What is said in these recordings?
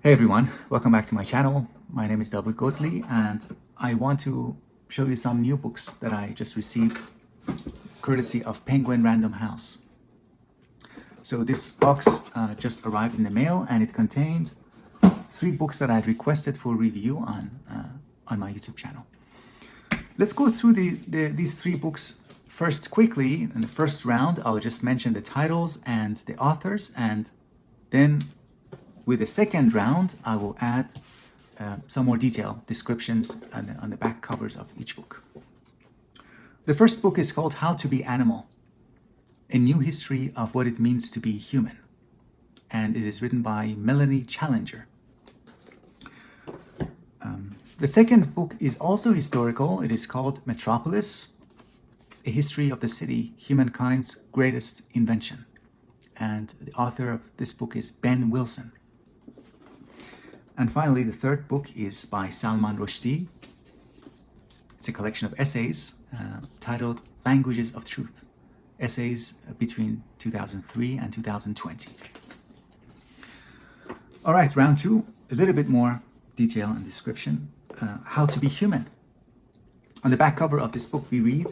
Hey everyone, welcome back to my channel. My name is Davood Gozli and I want to show you some new books that I just received courtesy of Penguin Random House. So this box just arrived in the mail and it contained 3 books that I requested for review on my YouTube channel. Let's go through these 3 books first quickly. In the first round, I'll just mention the titles and the authors, and then with the second round, I will add some more detailed descriptions on the back covers of each book. The first book is called How to Be Animal, A New History of What It Means to Be Human. And it is written by Melanie Challenger. The second book is also historical. It is called Metropolis, A History of the City, Humankind's Greatest Invention. And the author of this book is Ben Wilson. And finally, the third book is by Salman Rushdie. It's a collection of essays titled Languages of Truth, essays between 2003 and 2020. All right, round 2, a little bit more detail and description. How to be human. On the back cover of this book, we read,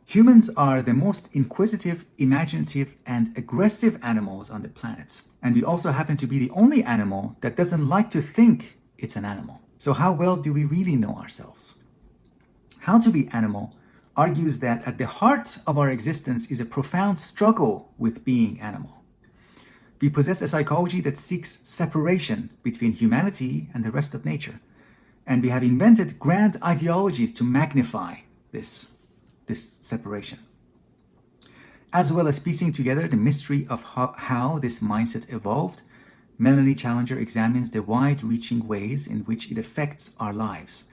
humans are the most inquisitive, imaginative, and aggressive animals on the planet. And we also happen to be the only animal that doesn't like to think it's an animal. So how well do we really know ourselves? How to Be Animal argues that at the heart of our existence is a profound struggle with being animal. We possess a psychology that seeks separation between humanity and the rest of nature. And we have invented grand ideologies to magnify this separation, as well as piecing together the mystery of how this mindset evolved. Melanie Challenger examines the wide-reaching ways in which it affects our lives.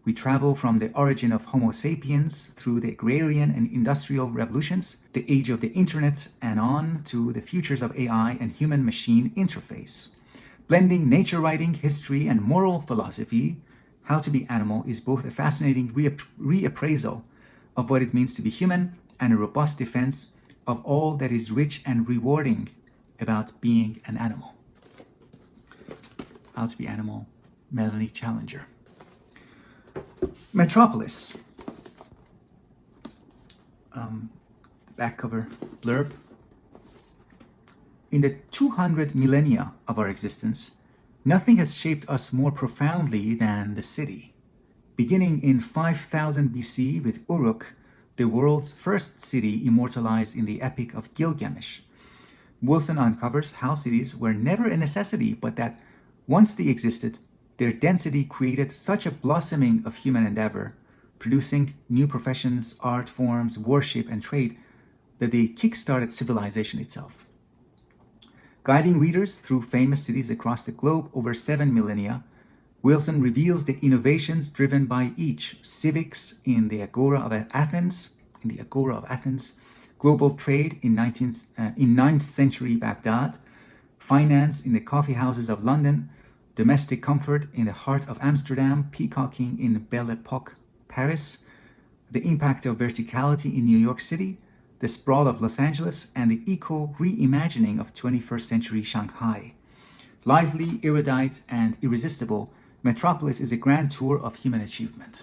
We travel from the origin of Homo sapiens through the agrarian and industrial revolutions, the age of the internet, and on to the futures of AI and human-machine interface. Blending nature writing, history, and moral philosophy, How to Be Animal is both a fascinating reappraisal of what it means to be human and a robust defense of all that is rich and rewarding about being an animal. How to Be Animal, Melanie Challenger. Metropolis. Back cover blurb. In the 200 millennia of our existence, nothing has shaped us more profoundly than the city. Beginning in 5000 BC with Uruk, the world's first city immortalized in the Epic of Gilgamesh, Wilson uncovers how cities were never a necessity, but that once they existed, their density created such a blossoming of human endeavor, producing new professions, art forms, worship, and trade, that they kick-started civilization itself. Guiding readers through famous cities across the globe over 7 millennia, Wilson reveals the innovations driven by each: civics in the Agora of Athens, global trade in 9th century Baghdad, finance in the coffee houses of London, domestic comfort in the heart of Amsterdam, peacocking in Belle Epoque Paris, the impact of verticality in New York City, the sprawl of Los Angeles, and the eco-reimagining of 21st century Shanghai. Lively, erudite, and irresistible, Metropolis is a grand tour of human achievement.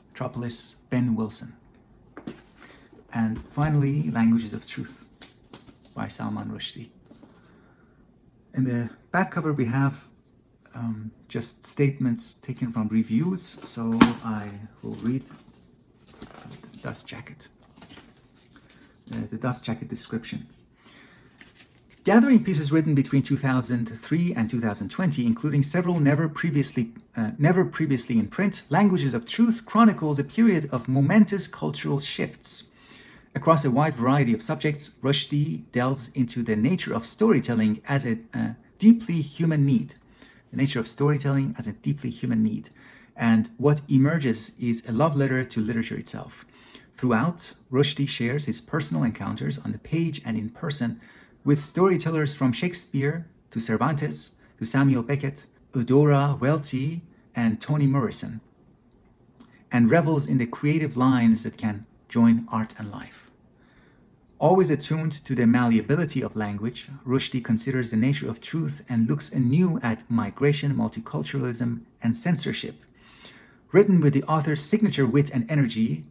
Metropolis, Ben Wilson. And finally, Languages of Truth by Salman Rushdie. In the back cover, we have just statements taken from reviews, so I will read the dust jacket. The dust jacket description. Gathering pieces written between 2003 and 2020, including several never previously in print, Languages of Truth chronicles a period of momentous cultural shifts. Across a wide variety of subjects, Rushdie delves into the nature of storytelling as a deeply human need. The nature of storytelling as a deeply human need. And what emerges is a love letter to literature itself. Throughout, Rushdie shares his personal encounters on the page and in person with storytellers from Shakespeare to Cervantes to Samuel Beckett, Eudora Welty, and Toni Morrison, and revels in the creative lines that can join art and life. Always attuned to the malleability of language, Rushdie considers the nature of truth and looks anew at migration, multiculturalism, and censorship. Written with the author's signature wit and energy,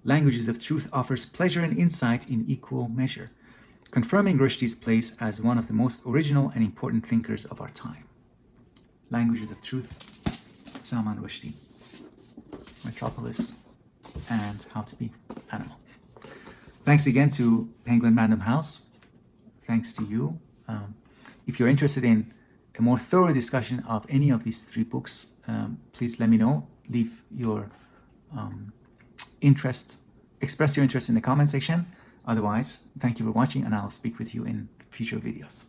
Languages of Truth offers pleasure and insight in equal measure, confirming Rushdie's place as one of the most original and important thinkers of our time. Languages of Truth, Salman Rushdie, Metropolis, and How to Be Animal. Thanks again to Penguin Random House. Thanks to you. If you're interested in a more thorough discussion of any of these three books, please let me know. Leave your express your interest in the comment section. Otherwise, thank you for watching, and I'll speak with you in future videos.